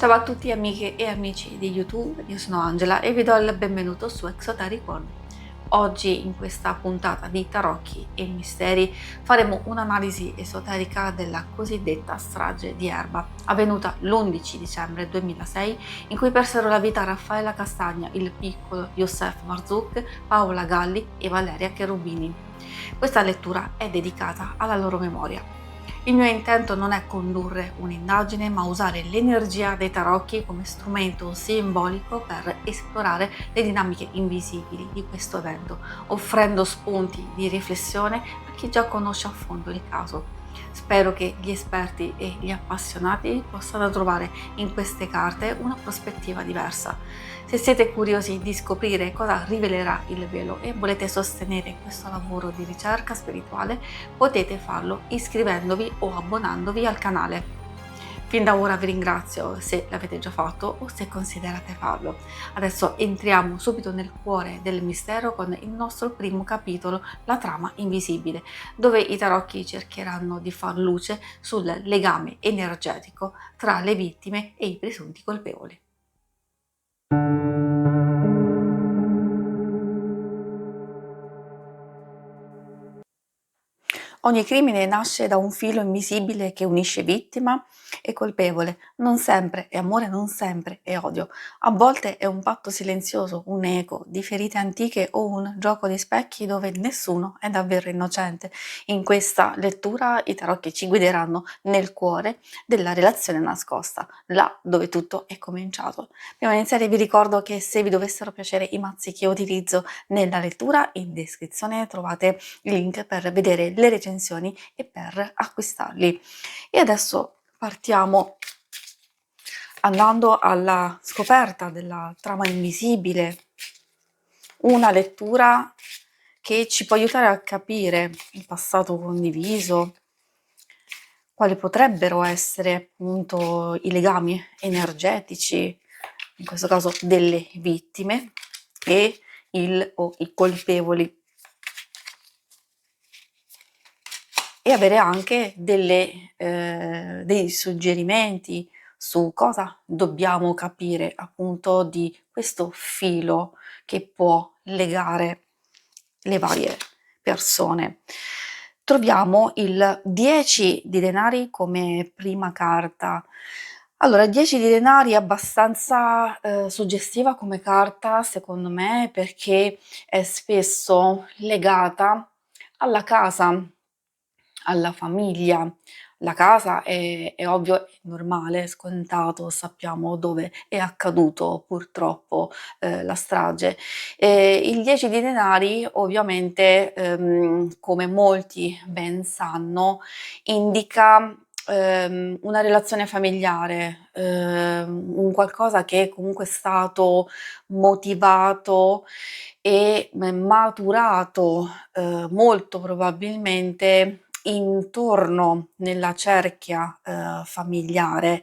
Ciao a tutti amiche e amici di YouTube, io sono Angela e vi do il benvenuto su Exoteric One. Oggi in questa puntata di Tarocchi e Misteri faremo un'analisi esoterica della cosiddetta strage di Erba, avvenuta l'11 dicembre 2006, in cui persero la vita Raffaella Castagna, il piccolo Youssef Marzouk, Paola Galli e Valeria Cherubini. Questa lettura è dedicata alla loro memoria. Il mio intento non è condurre un'indagine, ma usare l'energia dei tarocchi come strumento simbolico per esplorare le dinamiche invisibili di questo evento, offrendo spunti di riflessione a chi già conosce a fondo il caso. Spero che gli esperti e gli appassionati possano trovare in queste carte una prospettiva diversa. Se siete curiosi di scoprire cosa rivelerà il velo e volete sostenere questo lavoro di ricerca spirituale, potete farlo iscrivendovi o abbonandovi al canale. Fin da ora vi ringrazio se l'avete già fatto o se considerate farlo. Adesso entriamo subito nel cuore del mistero con il nostro primo capitolo, la trama invisibile, dove i tarocchi cercheranno di far luce sul legame energetico tra le vittime e i presunti colpevoli. Ogni crimine nasce da un filo invisibile che unisce vittima e colpevole. Non sempre è amore, non sempre è odio. A volte è un patto silenzioso, un eco di ferite antiche o un gioco di specchi dove nessuno è davvero innocente. In questa lettura i tarocchi ci guideranno nel cuore della relazione nascosta, là dove tutto è cominciato. Prima di iniziare vi ricordo che se vi dovessero piacere i mazzi che utilizzo nella lettura, in descrizione trovate il link per vedere le recensioni e per acquistarli. E adesso partiamo andando alla scoperta della trama invisibile, una lettura che ci può aiutare a capire il passato condiviso, quali potrebbero essere appunto i legami energetici, in questo caso delle vittime, e i colpevoli. E avere anche dei suggerimenti su cosa dobbiamo capire appunto di questo filo che può legare le varie persone. Troviamo il 10 di denari come prima carta. Allora, il 10 di denari è abbastanza suggestiva come carta, secondo me, perché è spesso legata alla casa, alla famiglia. La casa è ovvio, è normale, è scontato, sappiamo dove è accaduto purtroppo la strage. Il 10 di denari ovviamente, come molti ben sanno, indica una relazione familiare, un qualcosa che comunque è stato motivato e maturato molto probabilmente intorno nella cerchia familiare.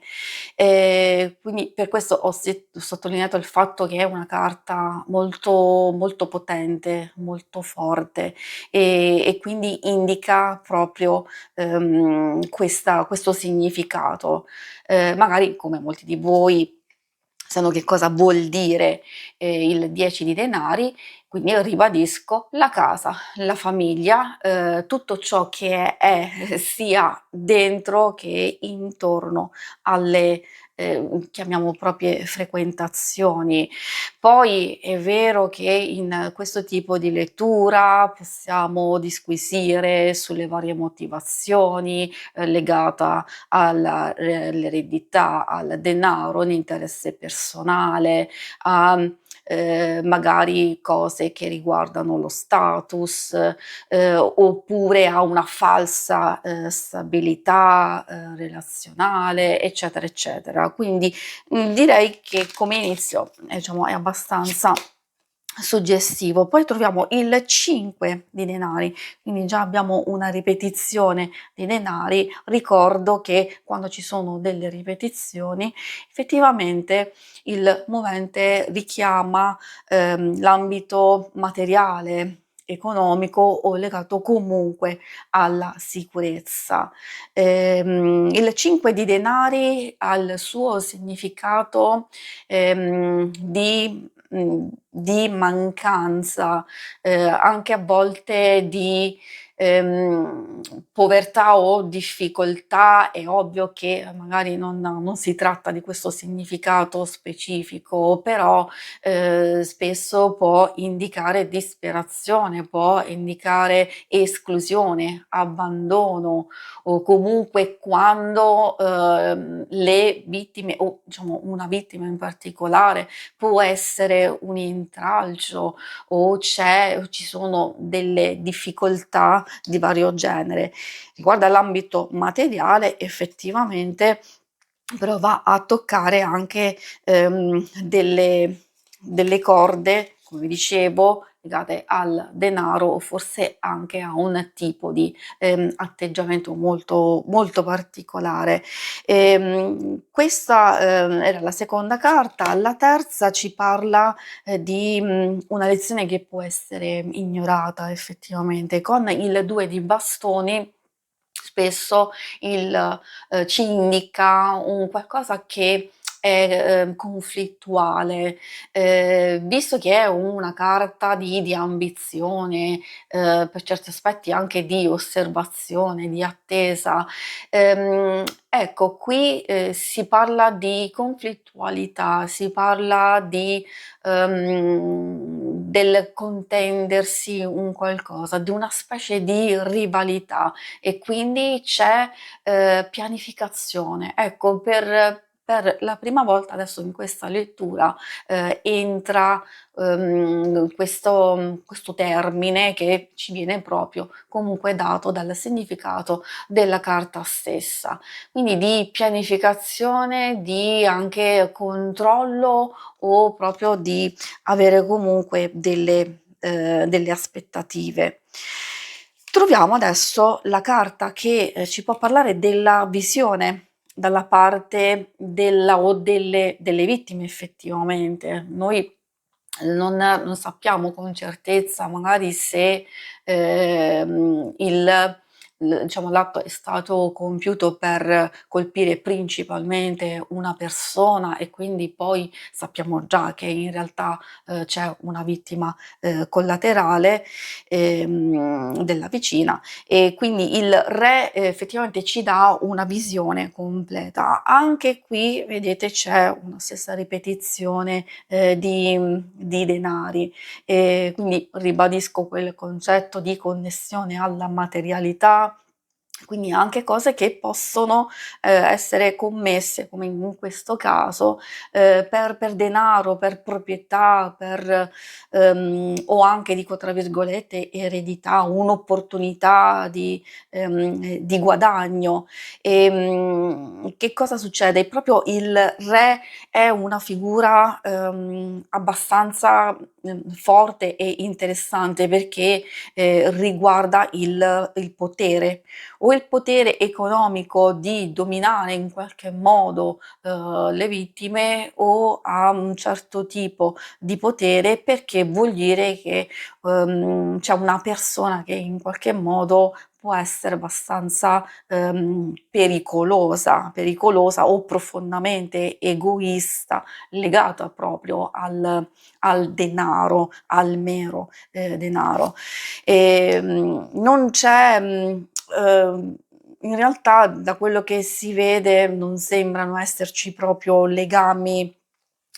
Quindi per questo ho sottolineato il fatto che è una carta molto, molto potente, molto forte e quindi indica proprio questo significato. Magari come molti di voi sanno che cosa vuol dire il 10 di denari, quindi ribadisco la casa, la famiglia, tutto ciò che è sia dentro che intorno alle chiamiamo proprie frequentazioni. Poi è vero che in questo tipo di lettura possiamo disquisire sulle varie motivazioni legata all'eredità, al denaro, l'interesse personale, a magari cose che riguardano lo status, oppure a una falsa stabilità relazionale, eccetera, eccetera. Quindi direi che come inizio diciamo, è abbastanza suggestivo. Poi troviamo il 5 di denari, quindi già abbiamo una ripetizione di denari. Ricordo che quando ci sono delle ripetizioni effettivamente il movente richiama l'ambito materiale economico o legato comunque alla sicurezza. Il 5 di denari ha il suo significato di mancanza, anche a volte di povertà o difficoltà. È ovvio che magari non si tratta di questo significato specifico, però spesso può indicare disperazione, può indicare esclusione, abbandono, o comunque quando le vittime, o diciamo una vittima in particolare, può essere un intralcio o ci sono delle difficoltà di vario genere. Riguardo all'ambito materiale, effettivamente però va a toccare anche delle corde, come vi dicevo, legate al denaro o forse anche a un tipo di atteggiamento molto, molto particolare. Questa era la seconda carta. La terza ci parla di una lezione che può essere ignorata effettivamente. Con il 2 di bastoni spesso ci indica un qualcosa che è conflittuale, visto che è una carta di ambizione, per certi aspetti anche di osservazione, di attesa. Ecco, qui si parla di conflittualità, si parla del contendersi un qualcosa, di una specie di rivalità, e quindi c'è pianificazione. Ecco, per la prima volta adesso in questa lettura entra questo termine che ci viene proprio comunque dato dal significato della carta stessa. Quindi di pianificazione, di anche controllo, o proprio di avere comunque delle aspettative. Troviamo adesso la carta che ci può parlare della visione dalla parte delle vittime effettivamente. Noi non sappiamo con certezza magari se diciamo, l'atto è stato compiuto per colpire principalmente una persona, e quindi poi sappiamo già che in realtà c'è una vittima collaterale della vicina, e quindi il re effettivamente ci dà una visione completa. Anche qui vedete c'è una stessa ripetizione di denari, e quindi ribadisco quel concetto di connessione alla materialità, quindi anche cose che possono essere commesse, come in questo caso, per denaro, per proprietà, o anche, dico tra virgolette, eredità, un'opportunità di guadagno. Che cosa succede? Proprio il re è una figura abbastanza forte e interessante, perché riguarda il potere, o il potere economico di dominare in qualche modo le vittime, o a un certo tipo di potere, perché vuol dire che c'è una persona che in qualche modo può essere abbastanza pericolosa o profondamente egoista, legata proprio al denaro, al mero denaro. Non c'è in realtà, da quello che si vede, non sembrano esserci proprio legami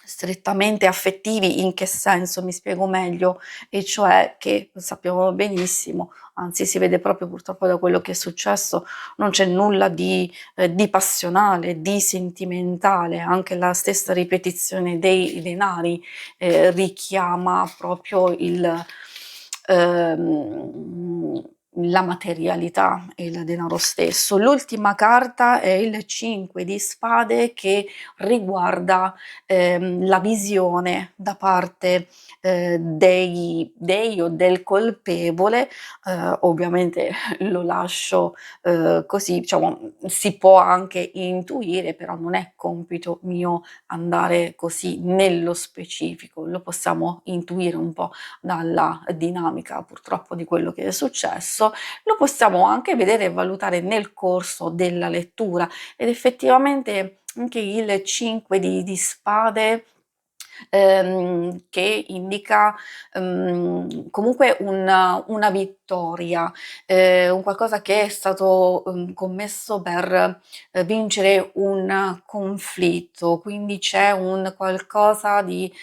strettamente affettivi. In che senso? Mi spiego meglio, e cioè che sappiamo benissimo, anzi si vede proprio purtroppo da quello che è successo, non c'è nulla di passionale, di sentimentale. Anche la stessa ripetizione dei denari richiama proprio ehm, la materialità e il denaro stesso. L'ultima carta è il 5 di spade che riguarda la visione da parte dei dei o del colpevole. Ovviamente lo lascio così, diciamo, si può anche intuire, però non è compito mio andare così nello specifico, lo possiamo intuire un po' dalla dinamica purtroppo di quello che è successo, lo possiamo anche vedere e valutare nel corso della lettura ed effettivamente anche il 5 di spade che indica comunque una vittoria, un qualcosa che è stato commesso per vincere un conflitto, quindi c'è un qualcosa di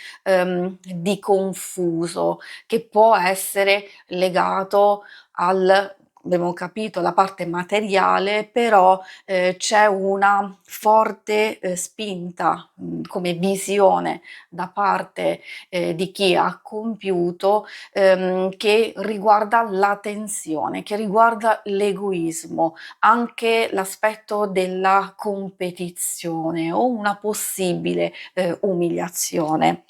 confuso che può essere legato al abbiamo capito la parte materiale, però c'è una forte spinta come visione da parte di chi ha compiuto che riguarda la tensione, che riguarda l'egoismo, anche l'aspetto della competizione o una possibile umiliazione.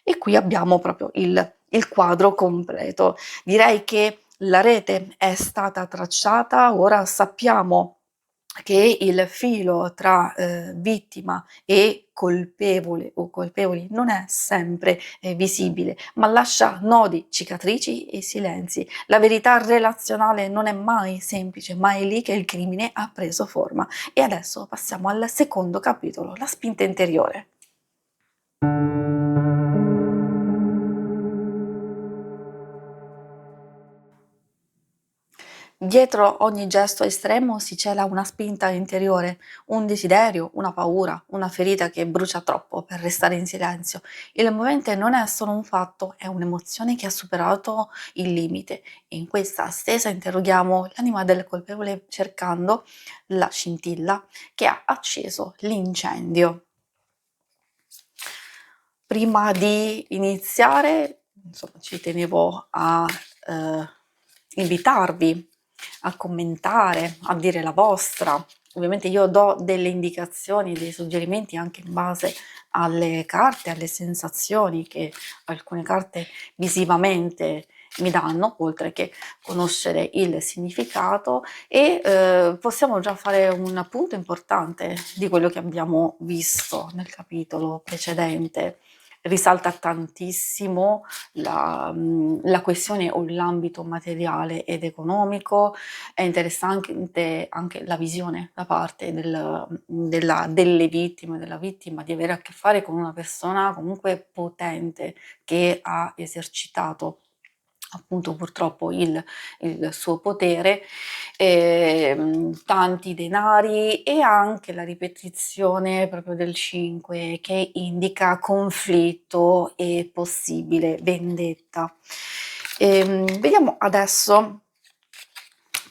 E qui abbiamo proprio il quadro completo. Direi che la rete è stata tracciata, ora sappiamo che il filo tra vittima e colpevole o colpevoli non è sempre visibile, ma lascia nodi, cicatrici e silenzi. La verità relazionale non è mai semplice, ma è lì che il crimine ha preso forma. E adesso passiamo al secondo capitolo, la spinta interiore. Dietro ogni gesto estremo si cela una spinta interiore, un desiderio, una paura, una ferita che brucia troppo per restare in silenzio. Il movente non è solo un fatto, è un'emozione che ha superato il limite e in questa stesa interroghiamo l'anima del colpevole cercando la scintilla che ha acceso l'incendio. Prima di iniziare, insomma, ci tenevo a invitarvi a commentare, a dire la vostra. Ovviamente io do delle indicazioni, dei suggerimenti anche in base alle carte, alle sensazioni che alcune carte visivamente mi danno, oltre che conoscere il significato e possiamo già fare un punto importante di quello che abbiamo visto nel capitolo precedente. Risalta tantissimo la questione o l'ambito materiale ed economico, è interessante anche la visione da parte delle vittime, della vittima, di avere a che fare con una persona comunque potente che ha esercitato appunto purtroppo il suo potere, tanti denari e anche la ripetizione proprio del 5 che indica conflitto e possibile vendetta. Vediamo adesso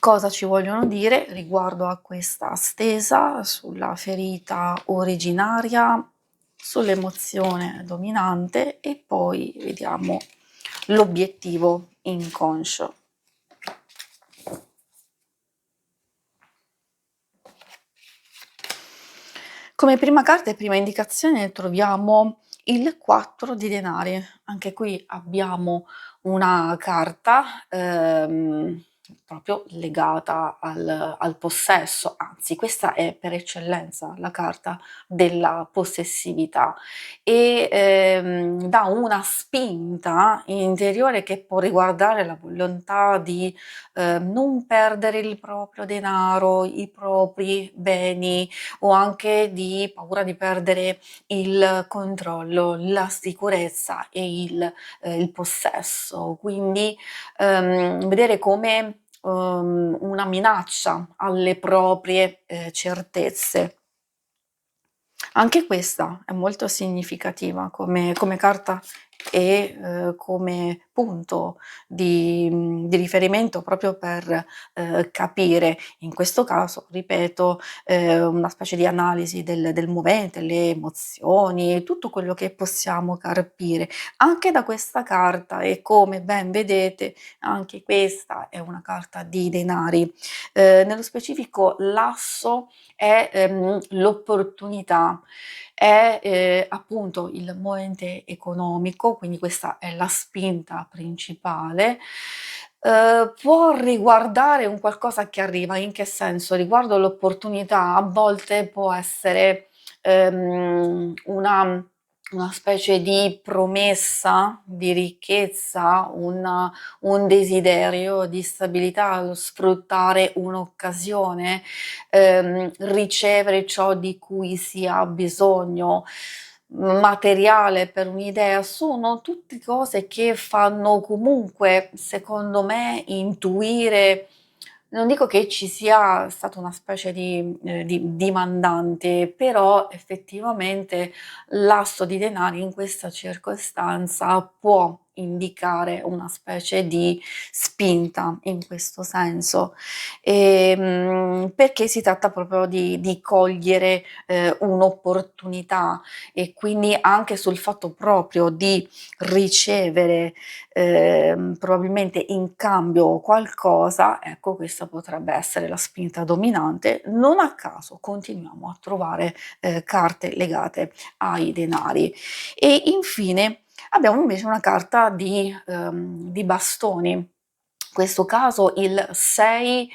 cosa ci vogliono dire riguardo a questa stesa sulla ferita originaria, sull'emozione dominante e poi vediamo l'obiettivo inconscio. Come prima carta e prima indicazione troviamo il 4 di denari. Anche qui abbiamo una carta proprio legata al possesso, anzi questa è per eccellenza la carta della possessività e dà una spinta interiore che può riguardare la volontà di non perdere il proprio denaro, i propri beni o anche di paura di perdere il controllo, la sicurezza e il possesso. Quindi vedere come una minaccia alle proprie certezze. Anche questa è molto significativa come carta e come punto di riferimento proprio per capire, in questo caso, ripeto, una specie di analisi del movente, le emozioni, tutto quello che possiamo carpire anche da questa carta e come ben vedete anche questa è una carta di denari. Nello specifico l'asso è l'opportunità, è appunto il movente economico, quindi questa è la spinta principale. Può riguardare un qualcosa che arriva, in che senso? Riguardo l'opportunità, a volte può essere una specie di promessa di ricchezza, un desiderio di stabilità, lo sfruttare un'occasione, ricevere ciò di cui si ha bisogno, materiale per un'idea, sono tutte cose che fanno comunque, secondo me, intuire, non dico che ci sia stata una specie di mandante, però effettivamente l'asso di denari in questa circostanza può indicare una specie di spinta in questo senso, perché si tratta proprio di cogliere un'opportunità e quindi anche sul fatto proprio di ricevere probabilmente in cambio qualcosa, ecco questa potrebbe essere la spinta dominante. Non a caso continuiamo a trovare carte legate ai denari. E infine abbiamo invece una carta di bastoni. In questo caso il 6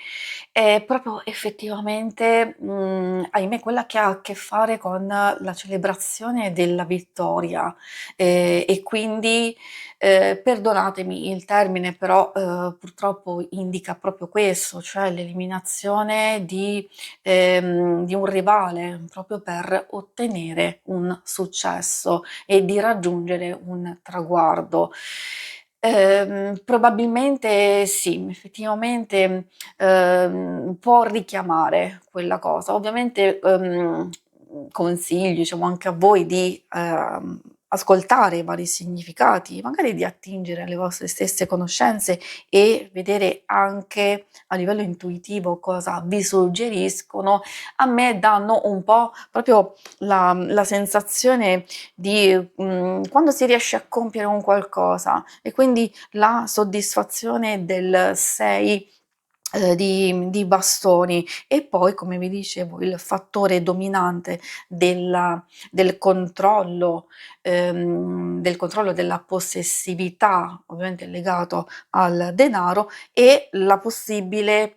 è proprio effettivamente, ahimè, quella che ha a che fare con la celebrazione della vittoria, e quindi, perdonatemi il termine, però, purtroppo indica proprio questo, cioè l'eliminazione di un rivale, proprio per ottenere un successo e di raggiungere un traguardo. Probabilmente sì, effettivamente, può richiamare quella cosa. Ovviamente, consiglio, diciamo, anche a voi di, ascoltare i vari significati, magari di attingere alle vostre stesse conoscenze e vedere anche a livello intuitivo cosa vi suggeriscono. A me danno un po' proprio la sensazione di, quando si riesce a compiere un qualcosa e quindi la soddisfazione del 6 di bastoni e poi, come vi dicevo, il fattore dominante della del controllo della possessività, ovviamente legato al denaro, e la possibile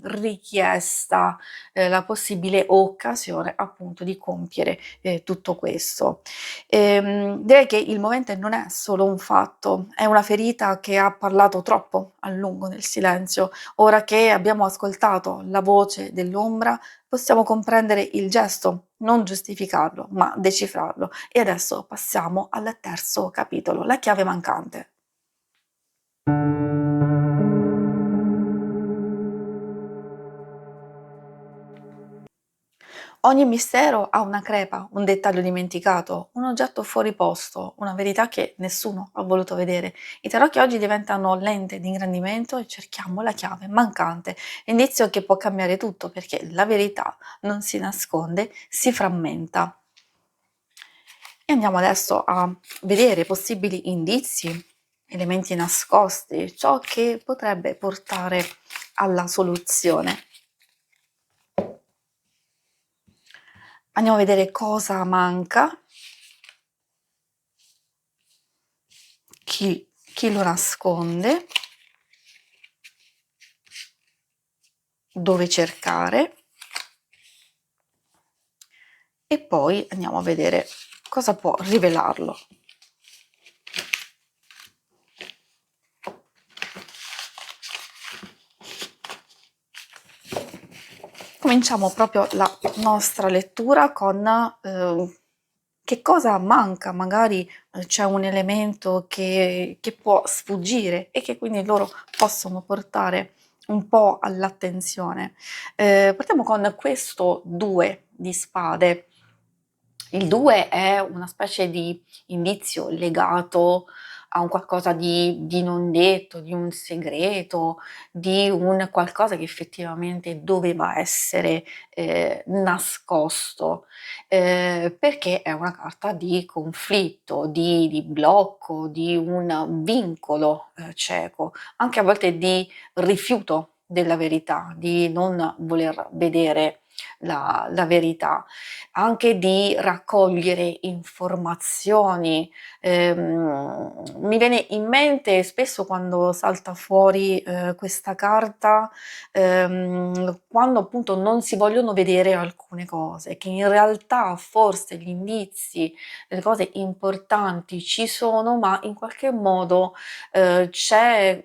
richiesta, la possibile occasione appunto di compiere tutto questo. Direi che il movente non è solo un fatto, è una ferita che ha parlato troppo a lungo nel silenzio. Ora che abbiamo ascoltato la voce dell'ombra, possiamo comprendere il gesto, non giustificarlo, ma decifrarlo. E adesso passiamo al terzo capitolo, la chiave mancante. Ogni mistero ha una crepa, un dettaglio dimenticato, un oggetto fuori posto, una verità che nessuno ha voluto vedere. I tarocchi oggi diventano lente di ingrandimento e cerchiamo la chiave mancante, indizio che può cambiare tutto perché la verità non si nasconde, si frammenta. E andiamo adesso a vedere possibili indizi, elementi nascosti, ciò che potrebbe portare alla soluzione. Andiamo a vedere cosa manca, chi lo nasconde, dove cercare e poi andiamo a vedere cosa può rivelarlo. Cominciamo proprio la nostra lettura con che cosa manca, magari c'è un elemento che può sfuggire e che quindi loro possono portare un po' all'attenzione. Partiamo con questo 2 di spade. Il 2 è una specie di indizio legato a un qualcosa di non detto, di un segreto, di un qualcosa che effettivamente doveva essere, nascosto, perché è una carta di conflitto, di blocco, di un vincolo, cieco, anche a volte di rifiuto della verità, di non voler vedere la verità, anche di raccogliere informazioni. Mi viene in mente spesso quando salta fuori, questa carta, quando appunto non si vogliono vedere alcune cose, che in realtà forse gli indizi, le cose importanti ci sono, ma in qualche modo, c'è,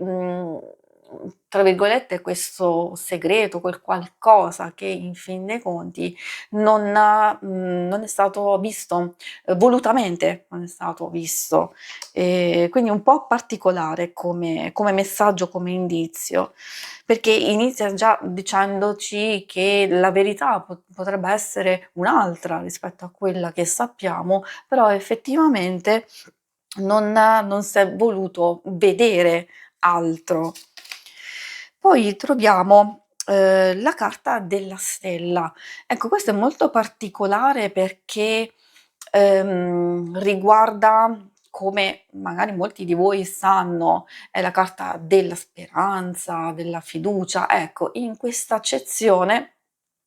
tra virgolette, questo segreto, quel qualcosa che in fin dei conti non è stato visto, volutamente non è stato visto. Quindi un po' particolare come messaggio, come indizio, perché inizia già dicendoci che la verità potrebbe essere un'altra rispetto a quella che sappiamo, però effettivamente non s'è voluto vedere altro. Poi troviamo, la carta della stella. Ecco, questo è molto particolare perché, riguarda, come magari molti di voi sanno, è la carta della speranza, della fiducia. Ecco, in questa accezione,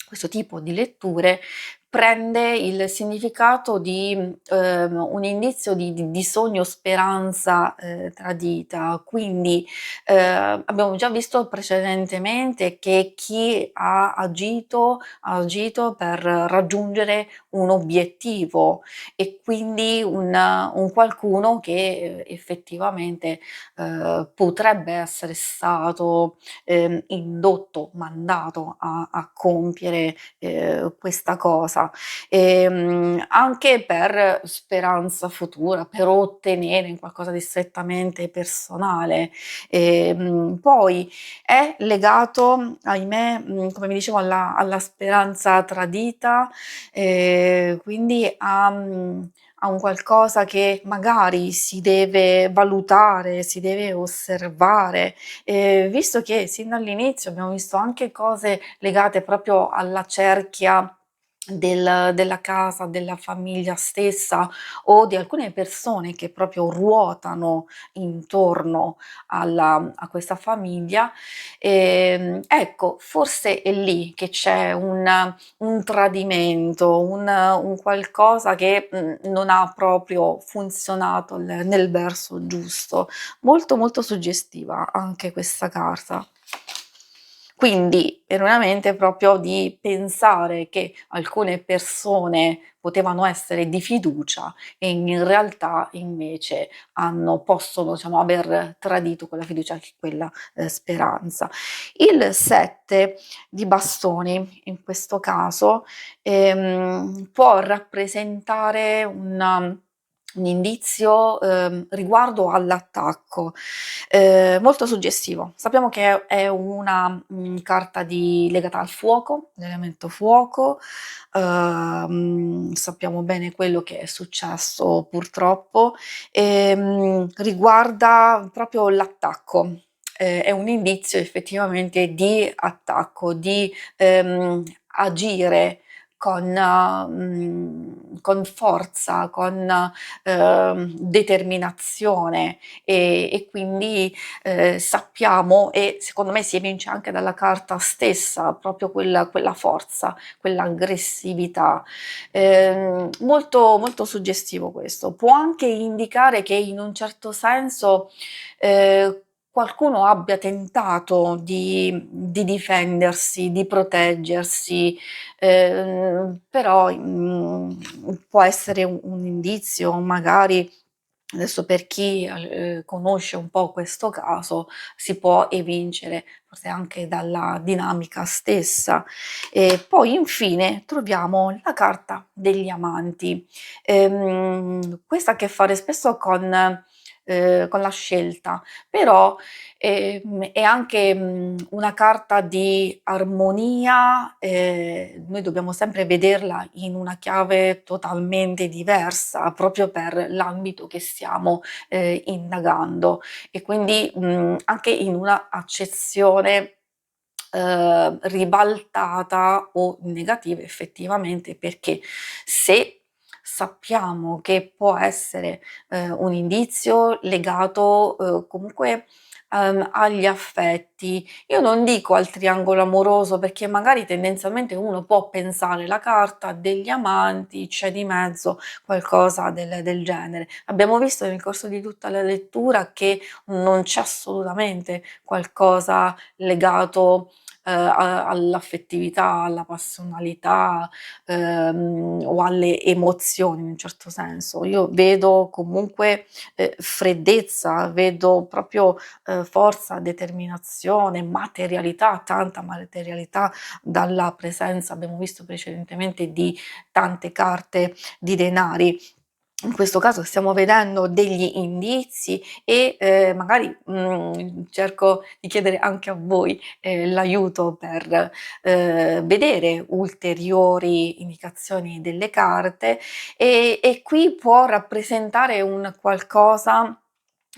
questo tipo di letture prende il significato di, un indizio di sogno, speranza, tradita. Quindi, abbiamo già visto precedentemente che chi ha agito per raggiungere un obiettivo e quindi un qualcuno che, effettivamente, potrebbe essere stato, indotto, mandato a compiere, questa cosa, anche per speranza futura, per ottenere in qualcosa di strettamente personale. Poi è legato, ahimè, come vi dicevo, alla speranza tradita, quindi a un qualcosa che magari si deve valutare, si deve osservare, visto che sin dall'inizio abbiamo visto anche cose legate proprio alla cerchia della casa, della famiglia stessa o di alcune persone che proprio ruotano intorno a questa famiglia, ecco, forse è lì che c'è un tradimento, un qualcosa che, non ha proprio funzionato nel verso giusto. Molto, molto suggestiva anche questa carta. Quindi erroneamente proprio di pensare che alcune persone potevano essere di fiducia e in realtà invece possono, diciamo, aver tradito quella fiducia, anche quella, speranza. Il 7 di bastoni in questo caso, può rappresentare un indizio, riguardo all'attacco, molto suggestivo. Sappiamo che è una, carta legata al fuoco, l'elemento fuoco, sappiamo bene quello che è successo purtroppo, riguarda proprio l'attacco. È un indizio effettivamente di attacco, di, agire con forza, con, determinazione e quindi, sappiamo e secondo me si evince anche dalla carta stessa, proprio quella forza, quell'aggressività. Molto, molto suggestivo questo. Può anche indicare che in un certo senso, qualcuno abbia tentato di difendersi, di proteggersi, però, può essere un indizio, magari adesso per chi, conosce un po' questo caso, si può evincere forse anche dalla dinamica stessa. E poi infine troviamo la carta degli amanti. Questa ha a che fare spesso con con la scelta, però è anche, una carta di armonia, noi dobbiamo sempre vederla in una chiave totalmente diversa, proprio per l'ambito che stiamo, indagando e quindi, anche in una accezione, ribaltata o negativa effettivamente, perché se sappiamo che può essere, un indizio legato, comunque, agli affetti, io non dico al triangolo amoroso, perché magari tendenzialmente uno può pensare: la carta degli amanti, c'è di mezzo qualcosa del genere. Abbiamo visto nel corso di tutta la lettura che non c'è assolutamente qualcosa legato, a all'affettività, alla passionalità, o alle emozioni in un certo senso. Io vedo comunque, freddezza, vedo proprio, forza, determinazione, materialità, tanta materialità dalla presenza, abbiamo visto precedentemente, di tante carte di denari. In questo caso stiamo vedendo degli indizi e, magari, cerco di chiedere anche a voi, l'aiuto per, vedere ulteriori indicazioni delle carte e qui può rappresentare un qualcosa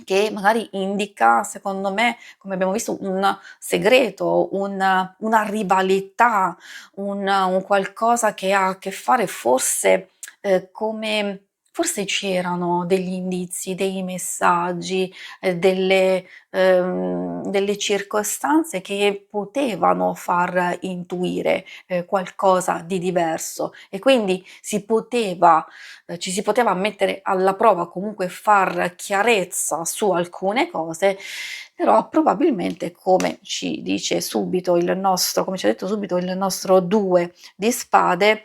che magari indica, secondo me, come abbiamo visto, un segreto, una rivalità, un qualcosa che ha a che fare forse, come forse c'erano degli indizi, dei messaggi, delle circostanze che potevano far intuire, qualcosa di diverso e quindi ci si poteva mettere alla prova, comunque far chiarezza su alcune cose, però probabilmente, come ci ha detto subito il nostro 2 di spade,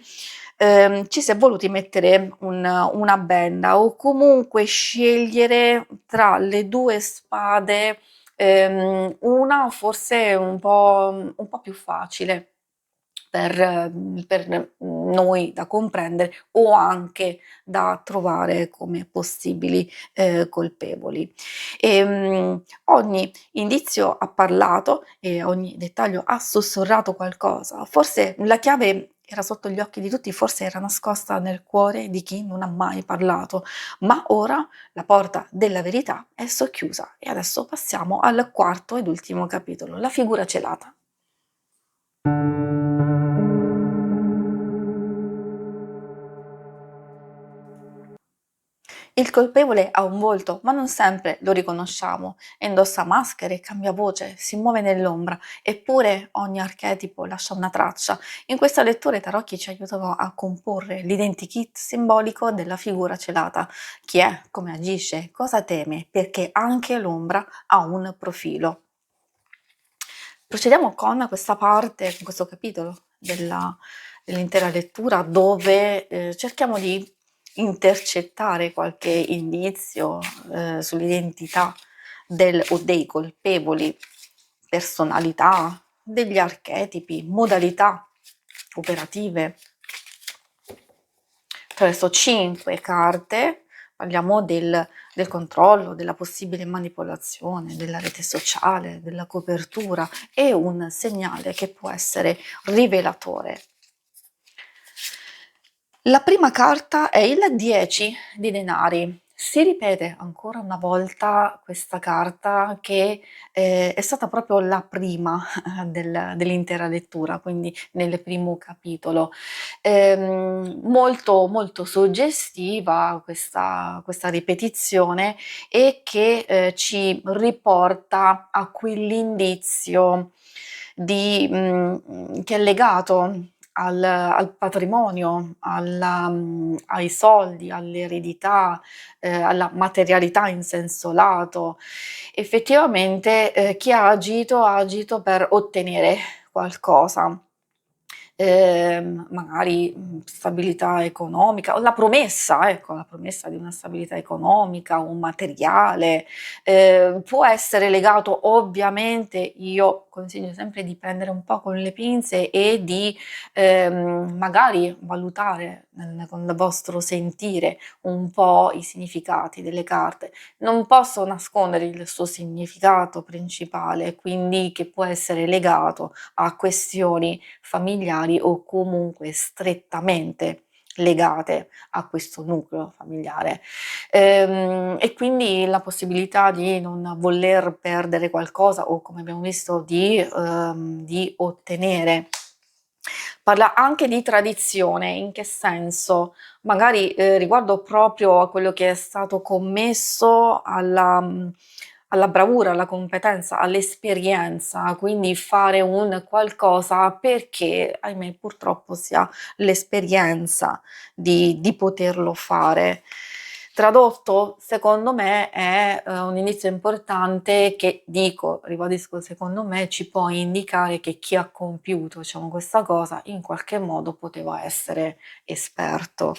ci si è voluti mettere una benda o comunque scegliere tra le 2 spade, una forse un po' più facile per noi da comprendere o anche da trovare come possibili, colpevoli. Ogni indizio ha parlato e ogni dettaglio ha sussurrato qualcosa. Forse la chiave era sotto gli occhi di tutti, forse era nascosta nel cuore di chi non ha mai parlato, ma ora la porta della verità è socchiusa e adesso passiamo al quarto ed ultimo capitolo, la figura celata. Il colpevole ha un volto, ma non sempre lo riconosciamo. Indossa maschere, cambia voce, si muove nell'ombra, eppure ogni archetipo lascia una traccia. In questa lettura i tarocchi ci aiutano a comporre l'identikit simbolico della figura celata. Chi è, come agisce, cosa teme, perché anche l'ombra ha un profilo. Procediamo con questa parte, con questo capitolo dell'intera lettura dove cerchiamo di intercettare qualche indizio sull'identità del o dei colpevoli, personalità, degli archetipi, modalità operative. Attraverso 5 carte parliamo del controllo, della possibile manipolazione, della rete sociale, della copertura e un segnale che può essere rivelatore. La prima carta è il 10 di denari. Si ripete ancora una volta questa carta che, è stata proprio la prima dell'intera lettura, quindi nel primo capitolo. Molto, molto suggestiva questa ripetizione e che, ci riporta a quell'indizio che è legato al patrimonio, ai soldi, all'eredità, alla materialità in senso lato. Effettivamente, chi ha agito per ottenere qualcosa. Magari, stabilità economica o la promessa, ecco, la promessa di una stabilità economica o materiale, può essere legato ovviamente io consiglio sempre di prendere un po' con le pinze e di, magari valutare con il vostro sentire un po' i significati delle carte. Non posso nascondere il suo significato principale, quindi che può essere legato a questioni familiari o comunque strettamente legate a questo nucleo familiare. E quindi la possibilità di non voler perdere qualcosa o, come abbiamo visto, di ottenere. Parla anche di tradizione, in che senso? Magari, riguardo proprio a quello che è stato commesso alla bravura, alla competenza, all'esperienza, quindi fare un qualcosa perché, ahimè, purtroppo si ha l'esperienza di poterlo fare. Tradotto, secondo me è un inizio importante che dico, ribadisco, secondo me ci può indicare che chi ha compiuto, diciamo, questa cosa in qualche modo poteva essere esperto.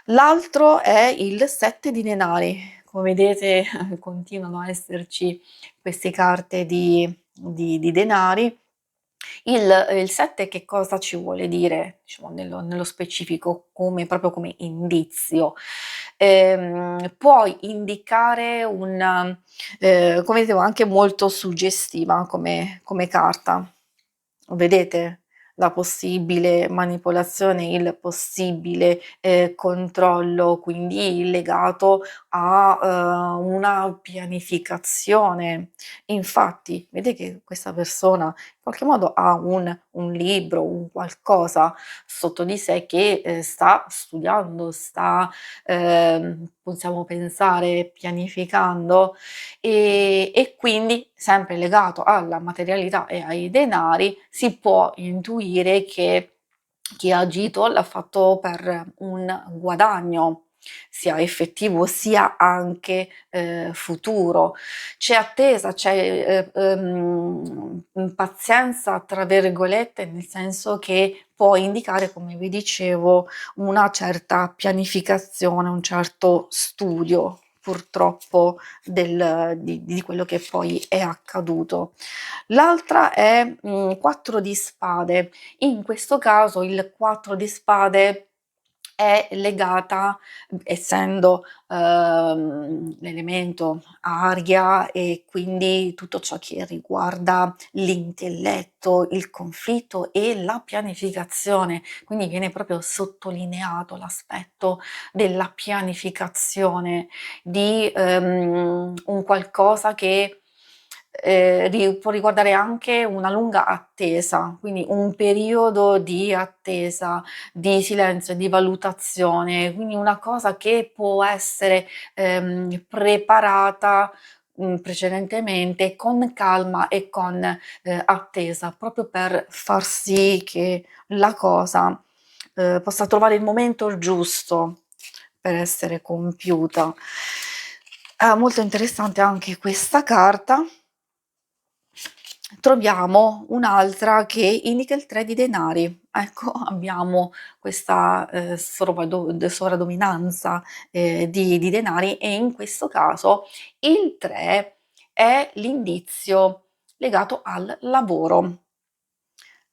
L'altro è il 7 di denari. Come vedete continuano a esserci queste carte di denari. Il 7 che cosa ci vuole dire, diciamo, nello specifico, proprio come indizio? Può indicare come dicevo, anche molto suggestiva come carta. Vedete? La possibile manipolazione, il possibile controllo, quindi legato a una pianificazione. Infatti, vede che questa persona in qualche modo ha un libro, un qualcosa sotto di sé che sta studiando, possiamo pensare, pianificando e quindi sempre legato alla materialità e ai denari si può intuire che chi ha agito l'ha fatto per un guadagno, sia effettivo sia anche futuro. C'è attesa, c'è pazienza tra virgolette, nel senso che può indicare, come vi dicevo, una certa pianificazione, un certo studio purtroppo di quello che poi è accaduto. L'altra è 4 di spade. In questo caso il 4 di spade è legata, essendo l'elemento aria e quindi tutto ciò che riguarda l'intelletto, il conflitto e la pianificazione, quindi viene proprio sottolineato l'aspetto della pianificazione, di un qualcosa che può riguardare anche una lunga attesa, quindi un periodo di attesa, di silenzio, di valutazione, quindi una cosa che può essere preparata precedentemente con calma e con attesa, proprio per far sì che la cosa possa trovare il momento giusto per essere compiuta. Molto interessante anche questa carta. Troviamo un'altra che indica il 3 di denari. Ecco, abbiamo questa sovradominanza di denari e in questo caso il 3 è l'indizio legato al lavoro.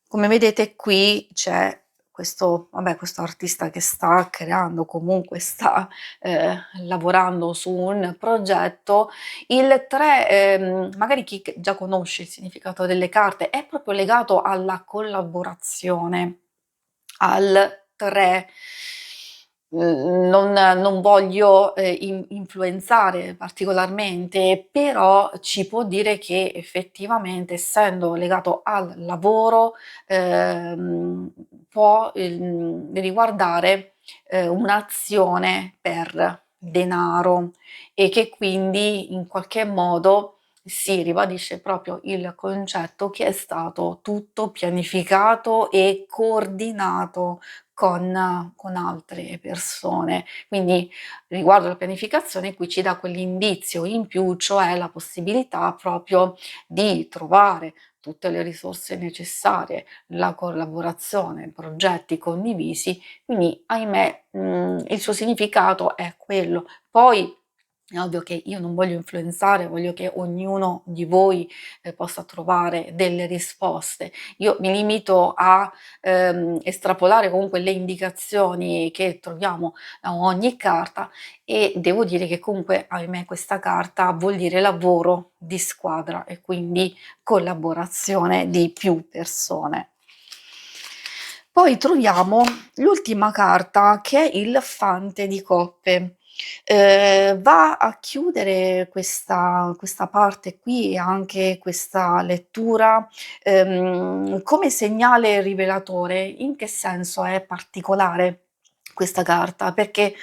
Come vedete qui c'è questo artista che sta creando, comunque sta lavorando su un progetto. Il 3, magari chi già conosce il significato delle carte, è proprio legato alla collaborazione, al 3. Non voglio influenzare particolarmente, però ci può dire che effettivamente, essendo legato al lavoro, può riguardare un'azione per denaro e che quindi in qualche modo si ribadisce proprio il concetto che è stato tutto pianificato e coordinato con altre persone. Quindi riguardo alla pianificazione qui ci dà quell'indizio in più, cioè la possibilità proprio di trovare tutte le risorse necessarie, la collaborazione, progetti condivisi, quindi ahimè il suo significato è quello. Poi È ovvio che io non voglio influenzare, voglio che ognuno di voi, possa trovare delle risposte. Io mi limito a, estrapolare comunque le indicazioni che troviamo da ogni carta e devo dire che comunque, ahimè, questa carta vuol dire lavoro di squadra e quindi collaborazione di più persone. Poi troviamo l'ultima carta che è il Fante di coppe. Va a chiudere questa parte qui e anche questa lettura, come segnale rivelatore. In che senso è particolare questa carta? Perché,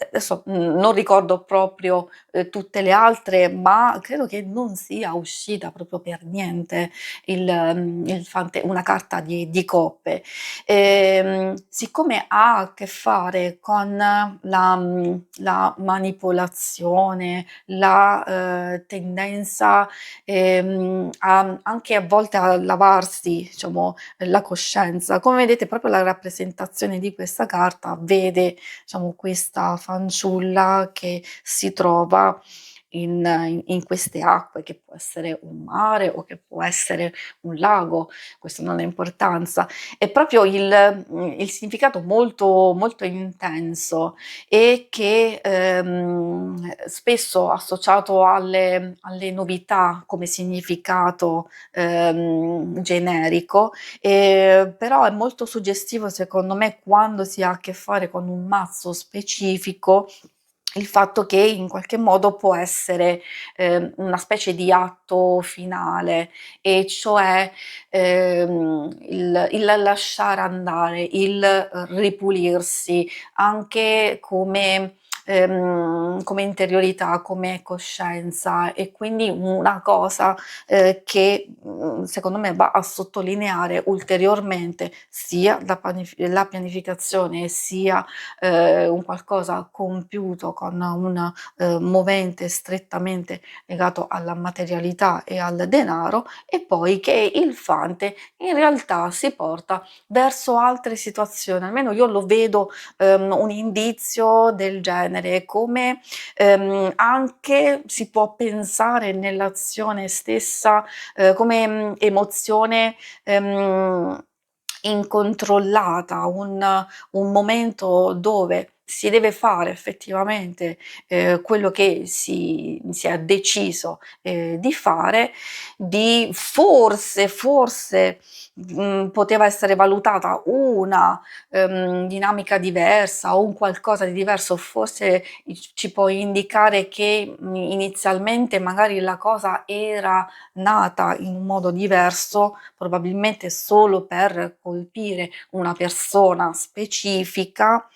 adesso, non ricordo proprio, tutte le altre, ma credo che non sia uscita proprio per niente il Fante una carta di coppe. Siccome ha a che fare con la manipolazione, la, tendenza, a anche a volte a lavarsi, diciamo, la coscienza. Come vedete proprio la rappresentazione di questa carta vede, diciamo, questa fanciulla che si trova in queste acque, che può essere un mare o che può essere un lago, questo non ha importanza. È proprio il significato molto, molto intenso e che, spesso associato alle novità come significato, generico, però è molto suggestivo secondo me quando si ha a che fare con un mazzo specifico, il fatto che in qualche modo può essere, una specie di atto finale, e cioè, il lasciare andare, il ripulirsi, anche come interiorità, come coscienza, e quindi una cosa, che, secondo me va a sottolineare ulteriormente sia la pianificazione, sia, un qualcosa compiuto con un, movente strettamente legato alla materialità e al denaro, e poi che il Fante in realtà si porta verso altre situazioni, almeno io lo vedo, un indizio del genere, come, anche si può pensare nell'azione stessa, come, emozione, incontrollata, un momento dove si deve fare effettivamente, quello che si è deciso, di fare, di forse, poteva essere valutata una, dinamica diversa o un qualcosa di diverso, forse ci può indicare che, inizialmente magari la cosa era nata in un modo diverso, probabilmente solo per colpire una persona specifica.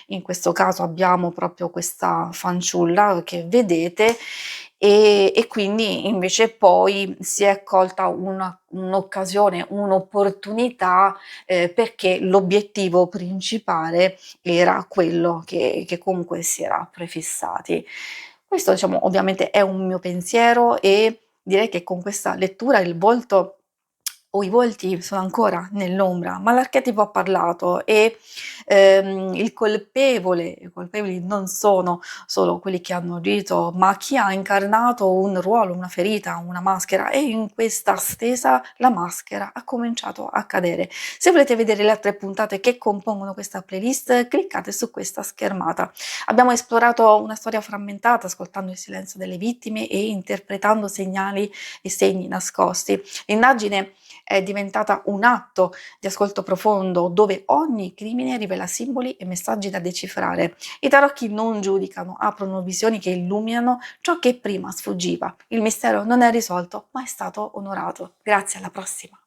In questo caso abbiamo proprio questa fanciulla che vedete, e quindi invece poi si è colta un'occasione, un'opportunità, perché l'obiettivo principale era quello che comunque si era prefissati. Questo, diciamo, ovviamente è un mio pensiero, e direi che con questa lettura il volto o i volti sono ancora nell'ombra, ma l'archetipo ha parlato, e, i colpevoli non sono solo quelli che hanno agito, ma chi ha incarnato un ruolo, una ferita, una maschera, e in questa stesa la maschera ha cominciato a cadere. Se volete vedere le altre puntate che compongono questa playlist, cliccate su questa schermata. Abbiamo esplorato una storia frammentata, ascoltando il silenzio delle vittime e interpretando segnali e segni nascosti. L'indagine è diventata un atto di ascolto profondo, dove ogni crimine rivela simboli e messaggi da decifrare. I tarocchi non giudicano, aprono visioni che illuminano ciò che prima sfuggiva. Il mistero non è risolto, ma è stato onorato. Grazie, alla prossima.